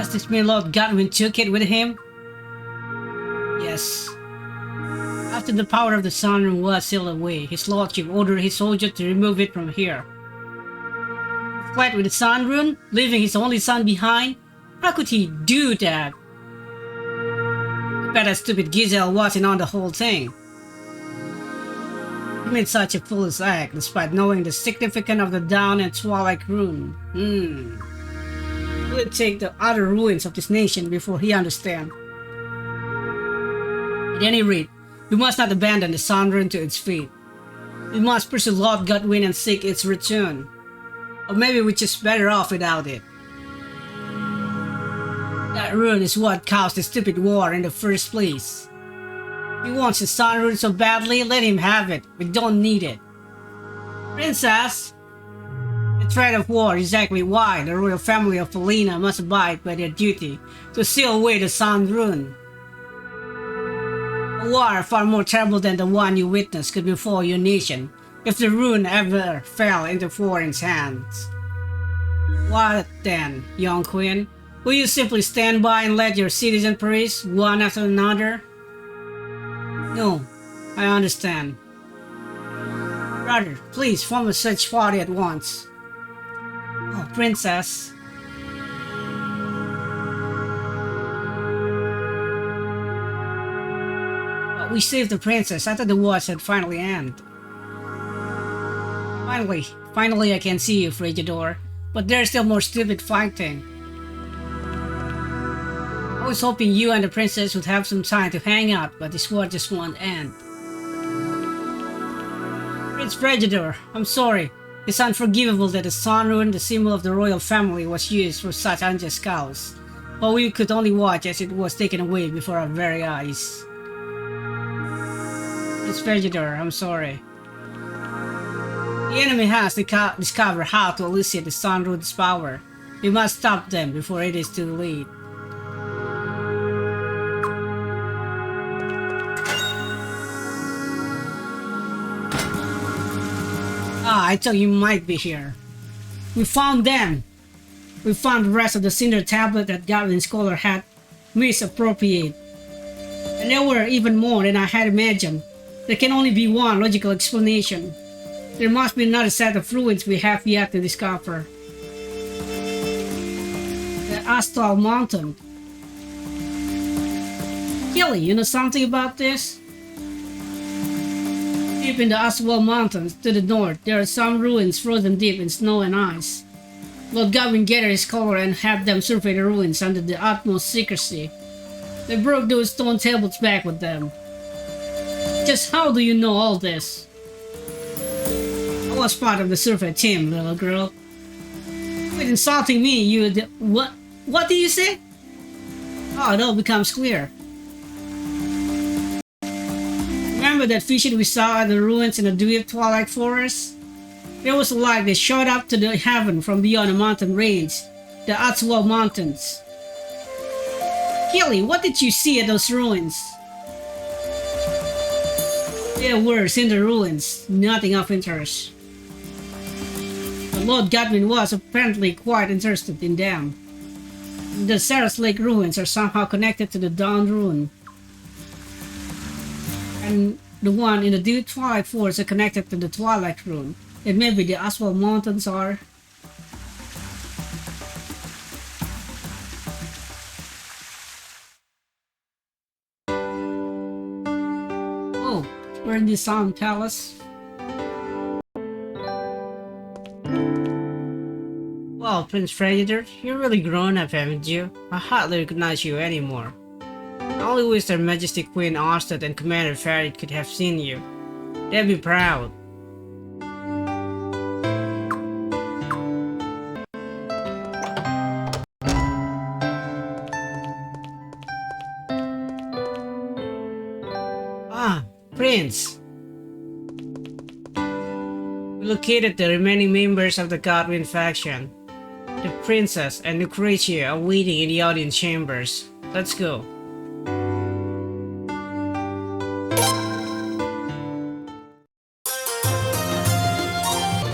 Does this mean Lord Godwin took it with him? Yes. After the power of the Sun Rune was sealed away, his lordship ordered his soldiers to remove it from here. Fight with the Sun Rune, leaving his only son behind? How could he do that? I bet that stupid Giselle wasn't on the whole thing. He made such a foolish act despite knowing the significance of the Dawn and Twilight Rune. Will it take the other ruins of this nation before he understands? At any rate, we must not abandon the Sun Rune to its fate. We must pursue Lord Godwin and seek its return. Or maybe we're just better off without it. That rune is what caused the stupid war in the first place. If he wants the Sun Rune so badly, let him have it. We don't need it. Princess! The threat of war is exactly why the royal family of Falena must abide by their duty to seal away the Sun Rune. A war far more terrible than the one you witnessed could befall your nation if the rune ever fell into foreign's hands. What then, young queen? Will you simply stand by and let your citizens perish one after another? No, I understand. Brother, please form a search party at once. Oh, princess. But we saved the princess. I thought the wars had finally ended. Finally I can see you, Freyjadour. But there's still more stupid fighting. I was hoping you and the princess would have some time to hang out, but this war just won't end. Prince Freyjadour, I'm sorry. It's unforgivable that the Sun Rune, the symbol of the royal family, was used for such unjust cause. But we could only watch as it was taken away before our very eyes. Prince Freyjadour, I'm sorry. The enemy has discovered how to elicit the Sun Rune's power. We must stop them before it is too late. Ah, I thought you might be here. We found them! We found the rest of the Cinder Tablet that Godwin's scholar had misappropriated. And there were even more than I had imagined. There can only be one logical explanation. There must be another set of ruins we have yet to discover. The Astral Mountain. Kelly, you know something about this? Deep in the Astral Mountains to the north, there are some ruins frozen deep in snow and ice. Lord Godwin gathered his scholar and had them survey the ruins under the utmost secrecy. They brought those stone tablets back with them. Just how do you know all this? I was part of the survey team, little girl. Quit insulting me, you what? What did you say? Oh, it all becomes clear. Remember that vision we saw at the ruins in the deep Twilight Forest? There was a light that shot up to the heaven from beyond the mountain range, the Atswal Mountains. Kelly, what did you see at those ruins? There were cinder ruins, nothing of interest. But Lord Godwin was apparently quite interested in them. The Saras Lake ruins are somehow connected to the Dawn Rune. And the one in the Deep Twilight Forest are connected to the Twilight Rune. And maybe the Aswal Mountains are... Oh, we're in the Sound Palace. Well, Prince Freyjadour, you're really grown up, haven't you? I hardly recognize you anymore. I only wish Their Majesty Queen Arstad and Commander Farid could have seen you. They'd be proud. Ah, Prince! We located the remaining members of the Godwin faction. The princess and Lucretia are waiting in the audience chambers. Let's go.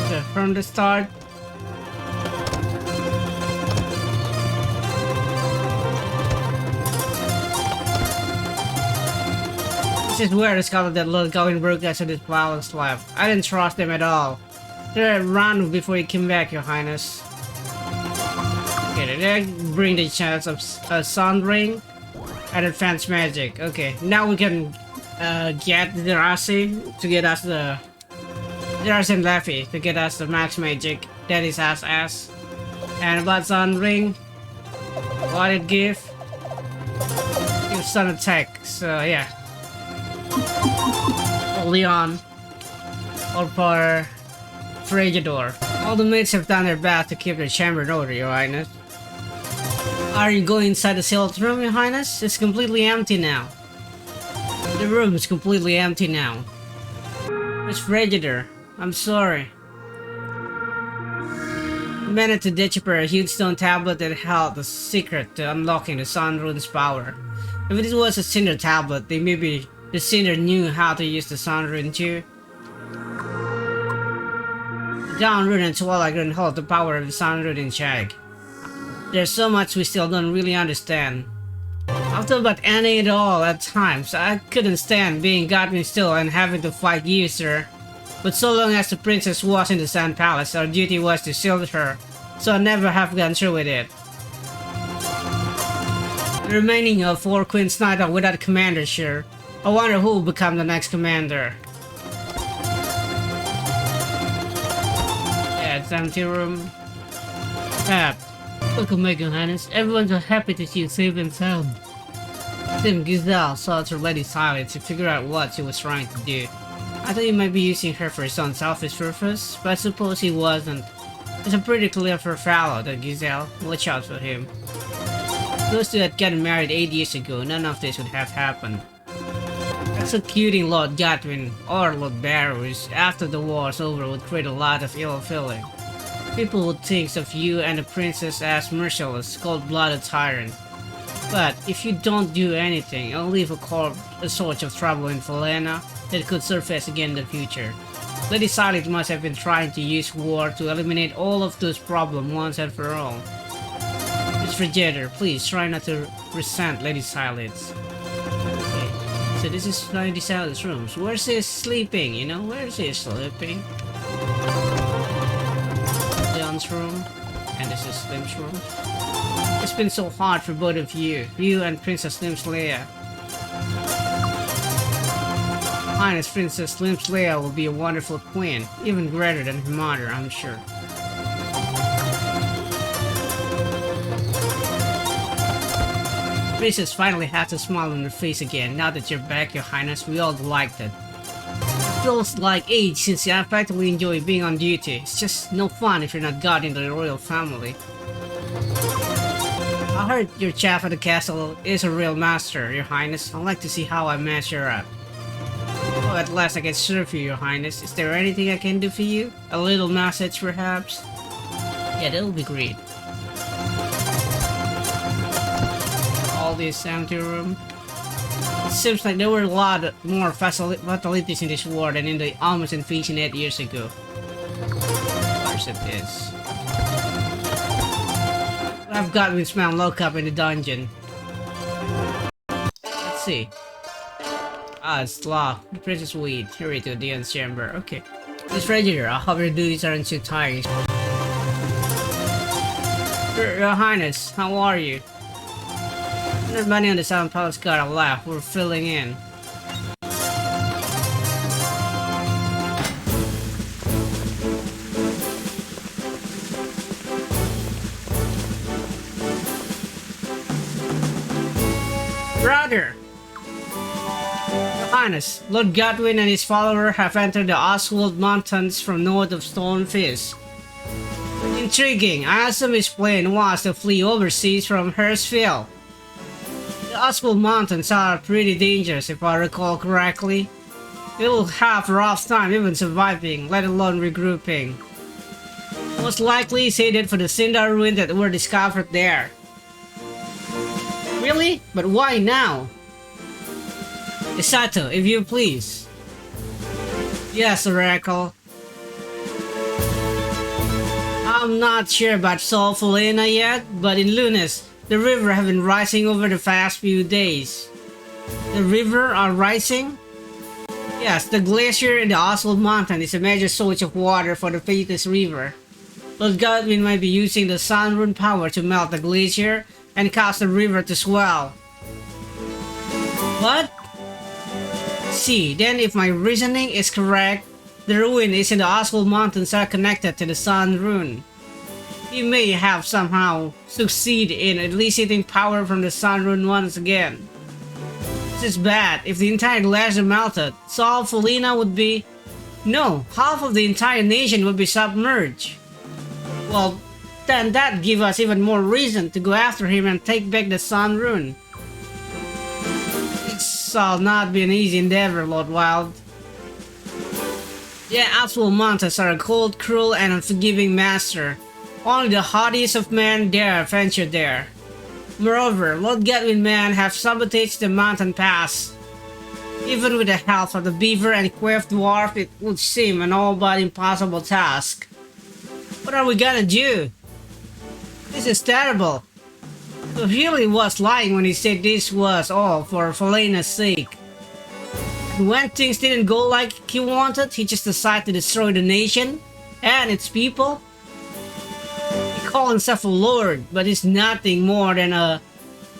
So from the start, This is where I discovered that Lord Godwin broke us to this violence left. I didn't trust them at all. They ran before he came back, Your Highness. Okay, did I bring the chance of a Sun Ring and advanced magic? Okay, now we can get the Darcy to get us the Darcy and Leffy to get us the max magic. That is ass. And about Sun Ring, what it give? Give Sun attack. So yeah. Leon or for Freyjadour. All the mates have done their best to keep their chamber in order, Your Highness. Are you going inside the sealed room, Your Highness? It's completely empty now. The room is completely empty now. It's Freyjadour. I'm sorry. I managed to decipher a huge stone tablet that held the secret to unlocking the Sun Rune's power. If it was a Cinder tablet, then maybe the Cinder knew how to use the Sun Rune too. The Dawn Rune and Twilight Rune hold the power of the Sun Rune in check. There's so much we still don't really understand. I've thought about ending it all at times. I couldn't stand being Godwin still and having to fight you, sir. But so long as the princess was in the Sand Palace, our duty was to shield her, so I never have gone through with it. The remaining of 4 Queens Knight are without commander, sure. I wonder who will become the next commander. Yeah, it's empty room. Welcome back, Your Highness. Everyone's so happy to see you safe and sound. Tim Giselle saw her Lady Silence to figure out what she was trying to do. I thought he might be using her for his own selfish purpose, but I suppose he wasn't. It's a pretty clever fellow, that Giselle. Watch out for him. Those two had gotten married 8 years ago, none of this would have happened. Executing Lord Godwin or Lord Barrows after the war's over would create a lot of ill feeling. People would think of you and the princess as merciless, cold-blooded tyrant. But if you don't do anything, you'll leave a source of trouble in Falena that could surface again in the future. Lady Silence must have been trying to use war to eliminate all of those problems once and for all. Miss Freyjadour, please try not to resent Lady Silence. Okay, so this is Lady Silence's room. So where's he sleeping, you know? Where's he sleeping? Leon's room. And this is Slim's room. It's been so hard for both of you. You and Princess Slim's Leia. Highness Princess Slim's Leia will be a wonderful queen, even greater than her mother, I'm sure. Princess finally has a smile on her face again. Now that you're back, Your Highness, we all liked it. It feels like age since I practically enjoy being on duty. It's just no fun if you're not got into the royal family. I heard your chef at the castle is a real master, Your Highness. I'd like to see how I measure up. Oh, at last I can serve you, Your Highness. Is there anything I can do for you? A little message, perhaps? Yeah, that'll be great. All this empty room. It seems like there were a lot more fatalities in this war than in the almost invasion 8 years ago. Of course it is. I've got Godwin's man locked up in the dungeon. Let's see. Ah, it's locked. Princess Weed, hurry to Dion's chamber. Okay. Miss Freyjadour, I hope your duties aren't too tiring. Your Highness, how are you? Everybody on the Southern Palace got a laugh. We're filling in. Brother! Your Highness, Lord Godwin and his follower have entered the Oswald Mountains from north of Stonefish. Intriguing. I assume his plan was to flee overseas from Hurstville. The Oswald Mountains are pretty dangerous if I recall correctly. They will have a rough time even surviving, let alone regrouping. Most likely he's headed for the Cinder ruins that were discovered there. Really? But why now? Isato, if you please. Yes, Oracle. I'm not sure about Sol-Falena yet, but in Lunas, the river have been rising over the past few days. The river are rising? Yes, the glacier in the Oswald Mountain is a major source of water for the Thetis River. Lord Godwin might be using the Sun Rune power to melt the glacier and cause the river to swell. What? See, then if my reasoning is correct, the ruins in the Oswald Mountains are connected to the Sun Rune. He may have somehow succeeded in eliciting power from the Sun Rune once again. This is bad. If the entire glacier melted, Sol-Falena would be... No, half of the entire nation would be submerged. Well, then that gives us even more reason to go after him and take back the Sun Rune. It shall not be an easy endeavor, Lord Wild. The Oswald Mountains are a cold, cruel, and unforgiving master. Only the haughtiest of men dare venture there. Moreover, Lord Godwin men have sabotaged the mountain pass. Even with the help of the beaver and quiff dwarf, it would seem an all but impossible task. What are we gonna do? This is terrible. He really was lying when he said this was all for Falena's sake. When things didn't go like he wanted, he just decided to destroy the nation and its people. He called himself a lord, but he's nothing more than a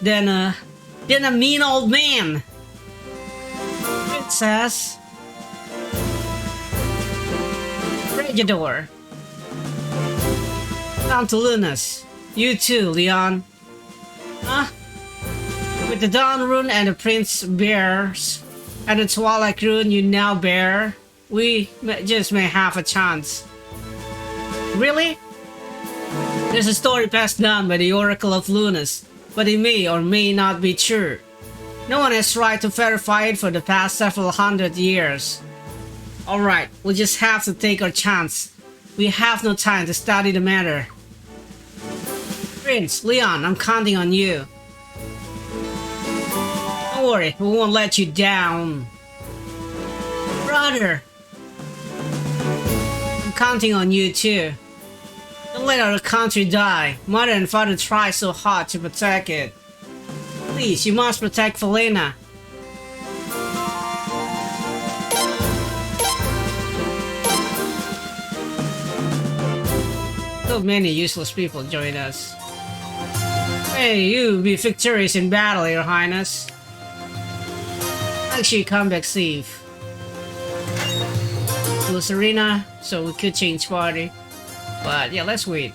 mean old man. Princess Freyjadour. Down to Lunas. You too, Leon. Huh? With the Dawn Rune and the Prince Bears and the Twilight Rune you now bear, we just may have a chance. Really? There's a story passed down by the Oracle of Lunas, but it may or may not be true. No one has tried to verify it for the past several hundred years. Alright, we'll just have to take our chance. We have no time to study the matter. Prince, Leon, I'm counting on you. Don't worry, we won't let you down. Brother! I'm counting on you too. Don't let our country die. Mother and father try so hard to protect it. Please, you must protect Falena. So many useless people join us. Hey, you be victorious in battle, Your Highness. Actually, come back safe. To this arena, so we could change party. But yeah, let's wait.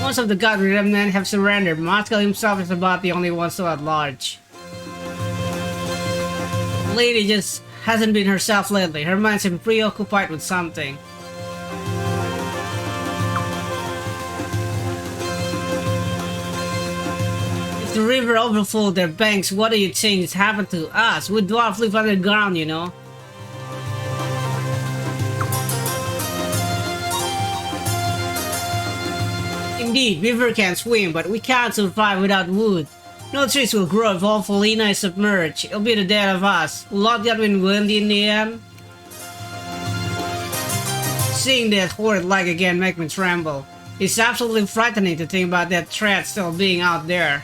Most of the God remnant have surrendered. Marscal himself is about the only one still at large. The lady just hasn't been herself lately. Her mind's been preoccupied with something. If the river overflowed their banks, what do you think has happened to us? We dwarfs live underground, you know. Indeed, river can swim, but we can't survive without wood. No trees will grow if all Falena is submerged. It'll be the death of us. Will Lord Godwin win in the end? Seeing that horrid light again make me tremble. It's absolutely frightening to think about that threat still being out there.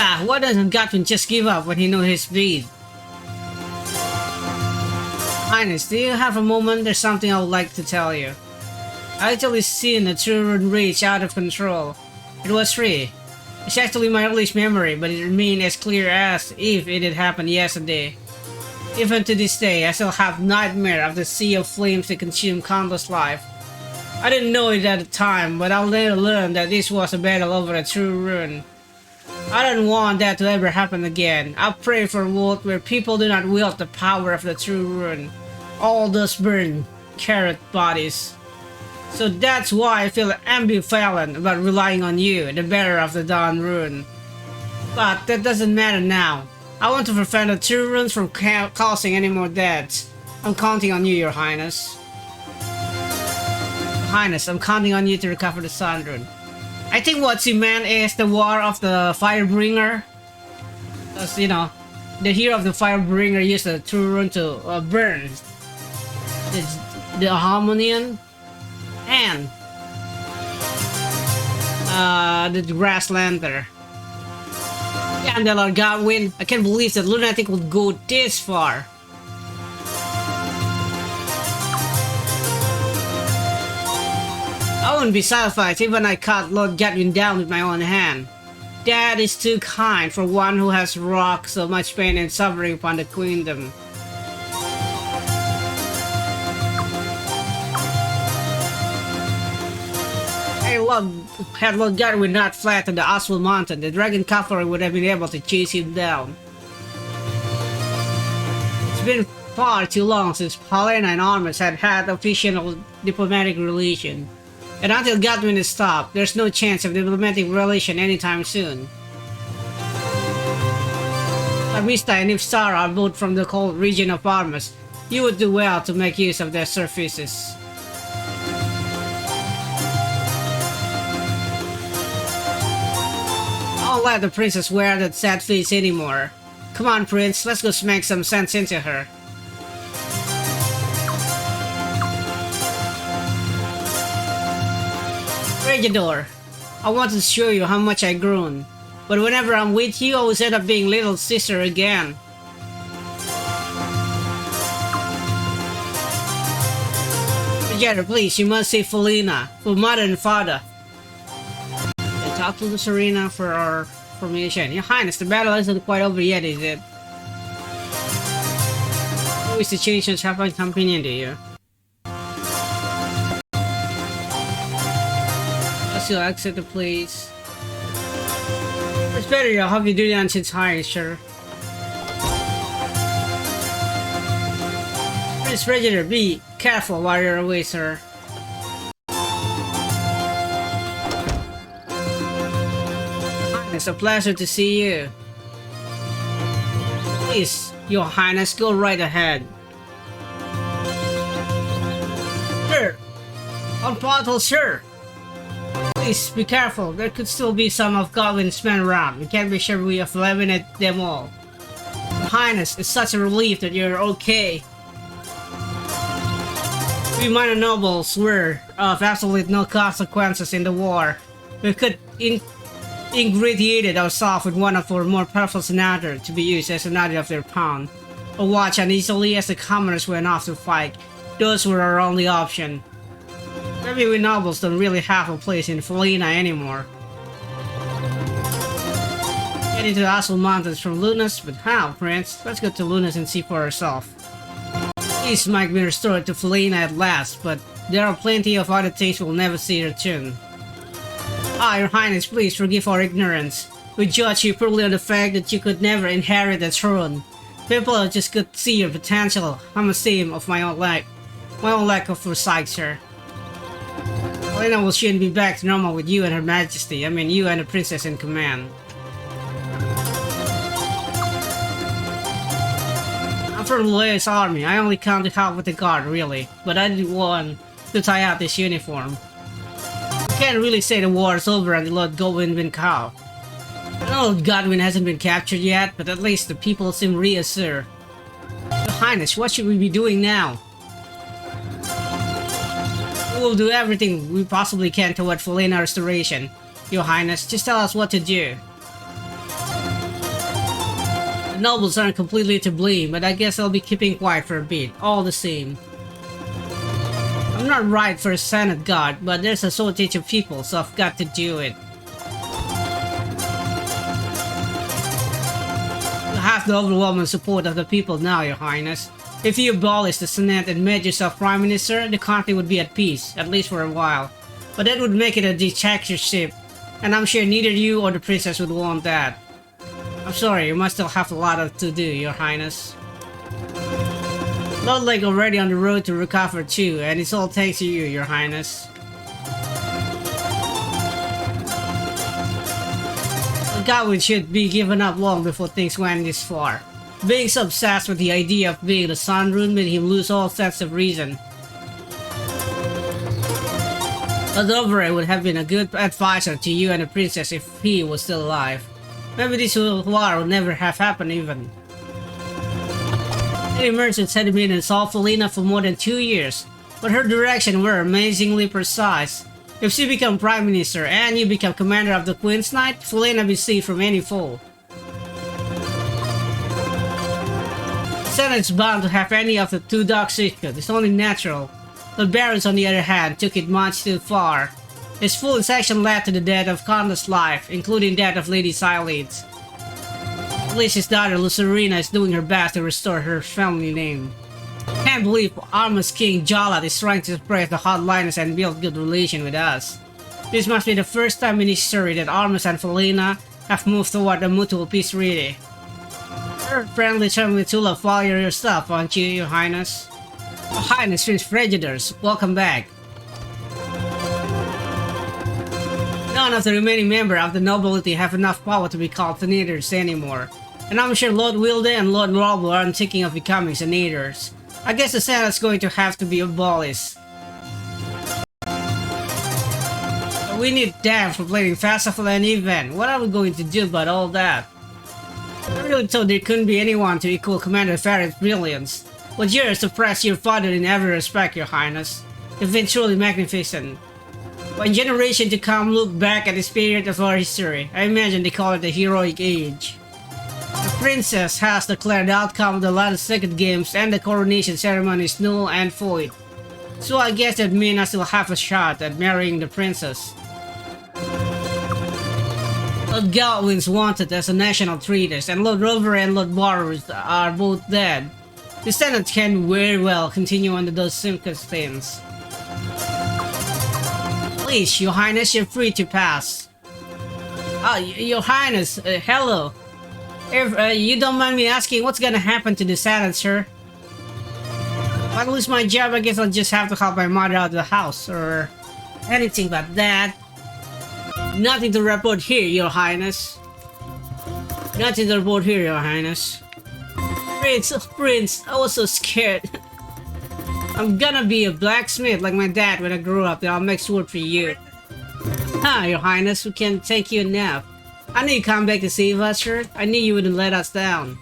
Ah, why doesn't Godwin just give up when he knows his speed? Highness, do you have a moment? There's something I would like to tell you. I actually seen the true rune reach out of control. It was free. It's actually my earliest memory, but it remained as clear as if it had happened yesterday. Even to this day, I still have nightmare of the sea of flames that consumed countless life. I didn't know it at the time, but I later learned that this was a battle over a true rune. I don't want that to ever happen again. I pray for a world where people do not wield the power of the true rune. All those burned, carrot bodies. So that's why I feel ambivalent about relying on you, the bearer of the Dawn Rune. But that doesn't matter now. I want to prevent the true runes from causing any more deaths. I'm counting on you, Your Highness. Your Highness, I'm counting on you to recover the Sun Rune. I think what she meant is the War of the Firebringer. Because, you know, the hero of the Firebringer used the true rune to burn the Harmonian and the Grasslander. Genso Godwin, I can't believe that lunatic would go this far. I wouldn't be satisfied even I cut Lord Godwin down with my own hand. That is too kind for one who has wrought so much pain and suffering upon the Queendom. Had Lord Godwin not fled to the Oswald Mountain, the dragon cavalry would have been able to chase him down. It's been far too long since Falena and Armas had had official diplomatic relation. And until Godwin is stopped, there's no chance of diplomatic relation anytime soon. Amista and Ifsara are both from the cold region of Armas. You would do well to make use of their services. Don't let the princess wear that sad face anymore. Come on, Prince, let's go smack some sense into her. Freyjadour, I want to show you how much I've grown, but whenever I'm with you, I always end up being little sister again. Freyjadour, please, you must save Falena, for mother and father. Talk to the Serena for our formation. Your Highness, the battle isn't quite over yet, is it? Who is the change have a companion to you? Let's go exit the place. It's better I'll have you do that until it's high, sure. Prince Freyjadour, be careful while you're away, sir. It's a pleasure to see you. Please, Your Highness, go right ahead. Sir! On portal, sir! Please, be careful. There could still be some of Godwin's men around. We can't be sure we have eliminated them all. Your Highness, it's such a relief that you're okay. We minor nobles were of absolutely no consequences in the war. We could ingratiated ourselves with one of our more powerful senators to be used as another of their pawn, or watch uneasily as the commoners went off to fight. Those were our only option. Maybe we nobles don't really have a place in Falena anymore. Get into the Oswald Mountains from Lunas, but how, Prince? Let's go to Lunas and see for ourselves. Peace might be restored to Falena at last, but there are plenty of other things we'll never see return. Your Highness, please forgive our ignorance. We judge you purely on the fact that you could never inherit the throne. People just could see your potential. I'm ashamed of my own lack of foresight, sir. Falena will soon be back to normal with you and Her Majesty. I mean, you and the princess in command. I'm from Loya's army. I only come to help with the guard, really. But I didn't want to tie out this uniform. Can't really say the war is over until Lord Godwin been caught. I know Lord Godwin hasn't been captured yet, but at least the people seem reassured. Your Highness, what should we be doing now? We will do everything we possibly can toward Falena restoration. Your Highness, just tell us what to do. The nobles aren't completely to blame, but I guess I'll be keeping quiet for a bit, all the same. I'm not right for a Senate guard, but there's a shortage of people, so I've got to do it. You have the overwhelming support of the people now, Your Highness. If you abolish the Senate and made yourself Prime Minister, the country would be at peace, at least for a while. But that would make it a dictatorship, and I'm sure neither you or the princess would want that. I'm sorry, you must still have a lot to do, Your Highness. Lord Lake already on the road to recover too, and it's all thanks to you, Your Highness. Godwin should be given up long before things went this far. Being so obsessed with the idea of being the Sun Rune made him lose all sense of reason. Adovere would have been a good advisor to you and the princess if he was still alive. Maybe this war would never have happened even. Lady Merchants had been in Sol-Falena for more than 2 years, but her directions were amazingly precise. If she become Prime Minister and you become Commander of the Queen's Knight, Falena be safe from any foe. Senate's bound to have any of the two dark secrets. It's only natural. But Barons, on the other hand, took it much too far. His full section led to the death of countless lives, including that of Lady Silence. At least his daughter Lucerina is doing her best to restore her family name. Can't believe Arma's King Jalat is trying to suppress the hardliners and build good relation with us. This must be the first time in history that Armas and Falena have moved toward a mutual peace treaty. You're friendly charming Tula Fire yourself, aren't you, Your Highness? Your Highness, Prince Freyjadour, welcome back. None of the remaining members of the nobility have enough power to be called senators anymore. And I'm sure Lord Wilde and Lord Marble aren't thinking of becoming senators. I guess the Senate's going to have to be abolished. But we need them for playing festival and event. What are we going to do about all that? I really thought there couldn't be anyone to equal Commander Farrett's brilliance. But you're surprised your father in every respect, Your Highness. You've been truly magnificent. When generations to come look back at this period of our history, I imagine they call it the heroic age. The princess has declared the outcome of the last second games and the coronation ceremony is null and void. So I guess that means I still have a shot at marrying the princess. Lord Godwin's wanted as a national traitor, and Lord Rover and Lord Borrows are both dead. The Senate can very well continue under those circumstances. Please, Your Highness, you're free to pass. Your Highness, hello. If you don't mind me asking, what's gonna happen to the Senate, sir? If I lose my job, I guess I'll just have to help my mother out of the house, or anything but that. Nothing to report here, Your Highness. Nothing to report here, Your Highness. Prince, oh Prince, I was so scared. I'm gonna be a blacksmith like my dad when I grow up, then I'll make sword for you. Your Highness, we can take you a nap. I knew you'd come back to save us, sir. I knew you wouldn't let us down.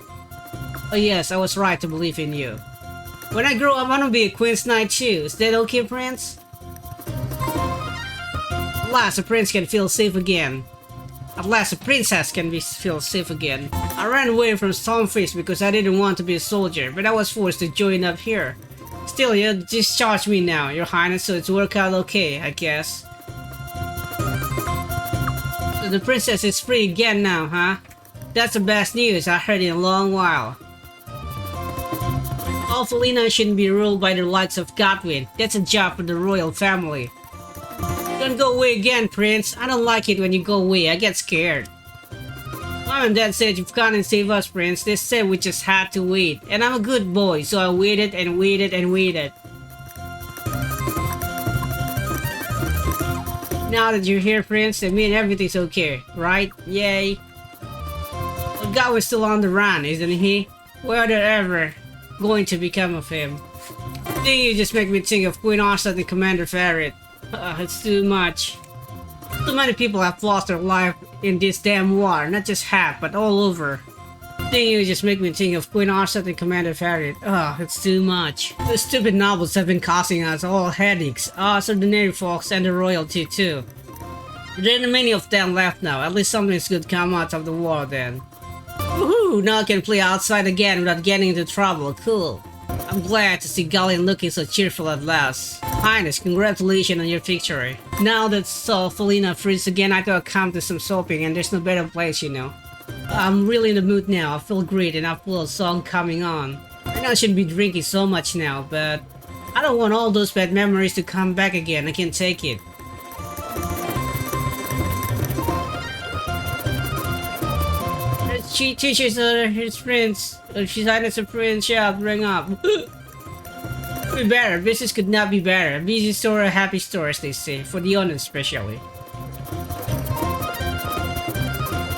Oh yes, I was right to believe in you. When I grow up, I wanna be a Queen's Knight too. Is that okay, Prince? At last, a prince can feel safe again. At last, a princess can feel safe again. I ran away from Stormfist because I didn't want to be a soldier, but I was forced to join up here. Still, you discharge me now, Your Highness, so it's worked out okay, I guess. So the princess is free again now, huh? That's the best news I heard in a long while. All Falena shouldn't be ruled by the likes of Godwin. That's a job for the royal family. Don't go away again, Prince. I don't like it when you go away. I get scared. Mom and Dad said you've gone and saved us, Prince. They said we just had to wait. And I'm a good boy, so I waited and waited and waited. Now that you're here, Prince, that means everything's okay, right? Yay. The guy was still on the run, isn't he? What are there ever going to become of him? Then you just make me think of Queen Arsa and Commander Farrett. It's too much. Too many people have lost their life in this damn war, not just half, but all over. Then you just make me think of Queen Arsa and Commander Farrett. It's too much. The stupid novels have been causing us all headaches, us ordinary folks and the royalty too. There are many of them left now, at least something's good come out of the war then. Woohoo! Now I can play outside again without getting into trouble, cool. I'm glad to see Galleon looking so cheerful at last. Highness, congratulations on your victory. Now that Sol-Falena frees again, I gotta come to some shopping and there's no better place, you know. I'm really in the mood now, I feel great and I feel a song coming on. I know I shouldn't be drinking so much now, but I don't want all those bad memories to come back again, I can't take it. She teaches his friends. She's Highness a prince, yeah, bring up. Be better, business could not be better. A busy store, a happy store, as they say, for the onions especially.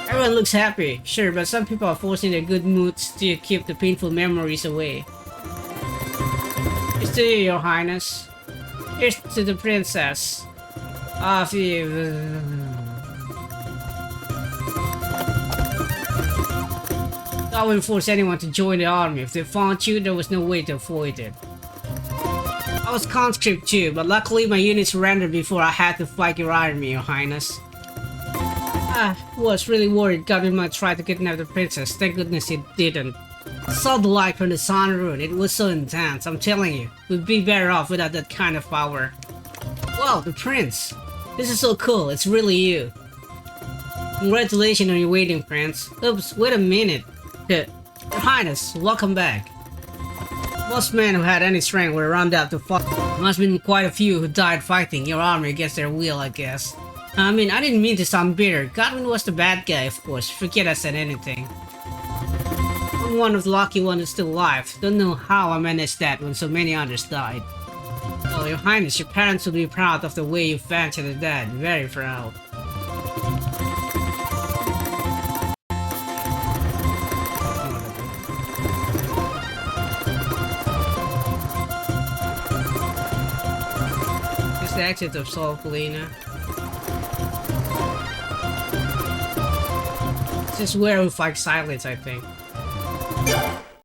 Everyone looks happy, sure, but some people are forcing their good moods to keep the painful memories away. Here's to you, Your Highness. Here's to the princess. Off you. I wouldn't force anyone to join the army. If they found you, there was no way to avoid it. I was conscript too, but luckily my unit surrendered before I had to fight your army, Your Highness. I was really worried Godwin might try to kidnap the princess. Thank goodness he didn't. I saw the light from the sun rune. It was so intense. I'm telling you, we'd be better off without that kind of power. Wow, the prince. This is so cool. It's really you. Congratulations on your waiting, Prince. Oops, wait a minute. Your Highness, welcome back. Most men who had any strength were rounded up to fight. Must have been quite a few who died fighting your army against their will, I guess. I mean, I didn't mean to sound bitter. Godwin was the bad guy, of course. Forget I said anything. I'm one of the lucky ones who's still alive. Don't know how I managed that when so many others died. Well, Your Highness, your parents will be proud of the way you avenged the dead. Very proud. It's the exit of Sol-Falena. This is where we fight silence, I think.